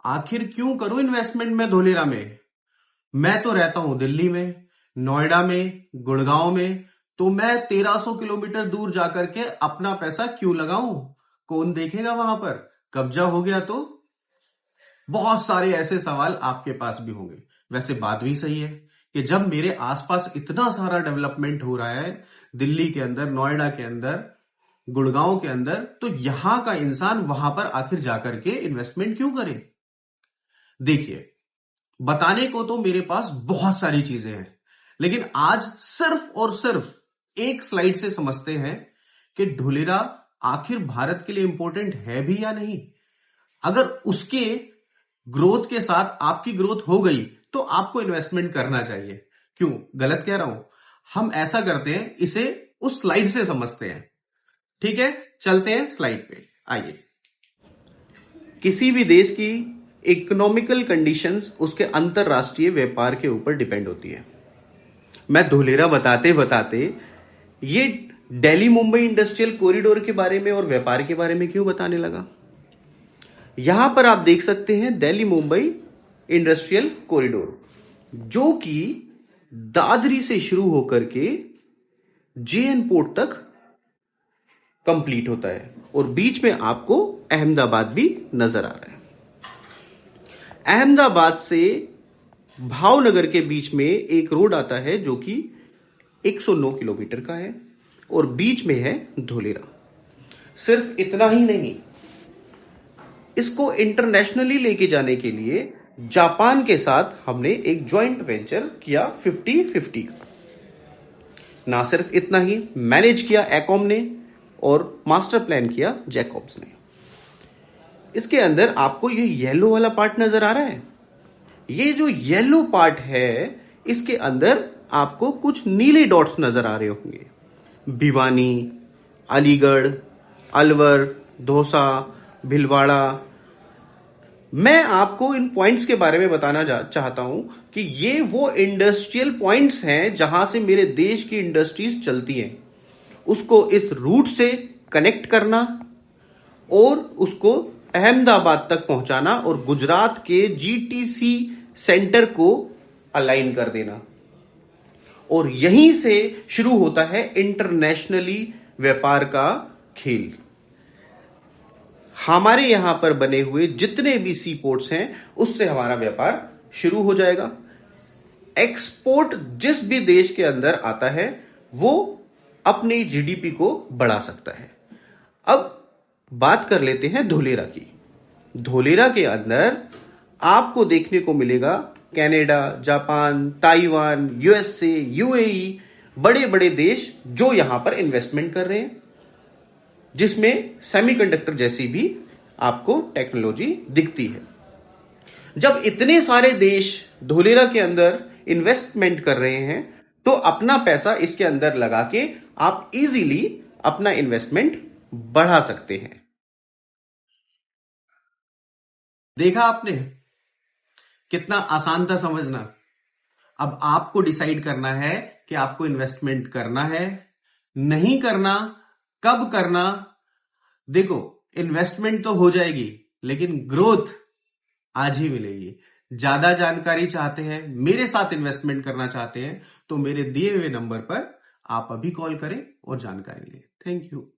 आखिर क्यों करूं इन्वेस्टमेंट में धोलेरा में? मैं तो रहता हूं दिल्ली में, नोएडा में, गुड़गांव में। तो मैं 1300 किलोमीटर दूर जाकर के अपना पैसा क्यों लगाऊं? कौन देखेगा वहां पर? कब्जा हो गया तो? बहुत सारे ऐसे सवाल आपके पास भी होंगे। वैसे बात भी सही है कि जब मेरे आसपास इतना सारा डेवलपमेंट हो रहा है, दिल्ली के अंदर, नोएडा के अंदर, गुड़गांव के अंदर, तो यहां का इंसान वहां पर आखिर जाकर के इन्वेस्टमेंट क्यों करे? देखिए, बताने को तो मेरे पास बहुत सारी चीजें हैं, लेकिन आज सिर्फ और सिर्फ एक स्लाइड से समझते हैं कि धोलेरा आखिर भारत के लिए इंपॉर्टेंट है भी या नहीं। अगर उसके ग्रोथ के साथ आपकी ग्रोथ हो गई तो आपको इन्वेस्टमेंट करना चाहिए। क्यों गलत कह रहा हूं? हम ऐसा करते हैं, इसे उस स्लाइड से समझते हैं। ठीक है, चलते हैं स्लाइड पे। आइए। किसी भी देश की इकोनॉमिकल कंडीशंस उसके अंतरराष्ट्रीय व्यापार के ऊपर डिपेंड होती है। मैं धोलेरा बताते बताते ये दिल्ली मुंबई इंडस्ट्रियल कॉरिडोर के बारे में और व्यापार के बारे में क्यों बताने लगा? यहां पर आप देख सकते हैं दिल्ली मुंबई इंडस्ट्रियल कॉरिडोर, जो कि दादरी से शुरू होकर के जेएन पोर्ट तक कंप्लीट होता है और बीच में आपको अहमदाबाद भी नजर आ रहा है। अहमदाबाद से भावनगर के बीच में एक रोड आता है जो कि 109 किलोमीटर का है और बीच में है धोलेरा। सिर्फ इतना ही नहीं, इसको इंटरनेशनली लेके जाने के लिए जापान के साथ हमने एक जॉइंट वेंचर किया 50-50 का। ना सिर्फ इतना ही, मैनेज किया एकॉम ने और मास्टर प्लान किया जैकॉब्स ने। इसके अंदर आपको ये येलो वाला पार्ट नजर आ रहा है। ये जो येलो पार्ट है, इसके अंदर आपको कुछ नीले डॉट्स नजर आ रहे होंगे। भिवानी, अलीगढ़, अलवर, दौसा, भिलवाड़ा। मैं आपको इन पॉइंट्स के बारे में बताना चाहता हूं कि ये वो इंडस्ट्रियल पॉइंट्स हैं जहां से मेरे देश की इंडस्ट्रीज चलती हैं। उसको इस रूट से कनेक्ट करना और उसको अहमदाबाद तक पहुंचाना और गुजरात के जीटीसी सेंटर को अलाइन कर देना। और यहीं से शुरू होता है इंटरनेशनली व्यापार का खेल। हमारे यहां पर बने हुए जितने भी सी पोर्ट्स हैं, उससे हमारा व्यापार शुरू हो जाएगा। एक्सपोर्ट जिस भी देश के अंदर आता है, वो अपनी जीडीपी को बढ़ा सकता है। अब बात कर लेते हैं धोलेरा की। धोलेरा के अंदर आपको देखने को मिलेगा Canada, Japan, Taiwan, USA, UAE, बड़े बड़े देश जो यहां पर इन्वेस्टमेंट कर रहे हैं, जिसमें सेमीकंडक्टर जैसी भी आपको टेक्नोलॉजी दिखती है। जब इतने सारे देश धोलेरा के अंदर इन्वेस्टमेंट कर रहे हैं, तो अपना पैसा इसके अंदर लगा के आप इजीली अपना इन्वेस्टमेंट बढ़ा सकते हैं। देखा आपने कितना आसान था समझना। अब आपको डिसाइड करना है कि आपको इन्वेस्टमेंट करना है, नहीं करना, कब करना। देखो, इन्वेस्टमेंट तो हो जाएगी, लेकिन ग्रोथ आज ही मिलेगी। ज्यादा जानकारी चाहते हैं, मेरे साथ इन्वेस्टमेंट करना चाहते हैं, तो मेरे दिए हुए नंबर पर आप अभी कॉल करें और जानकारी लें। Thank you.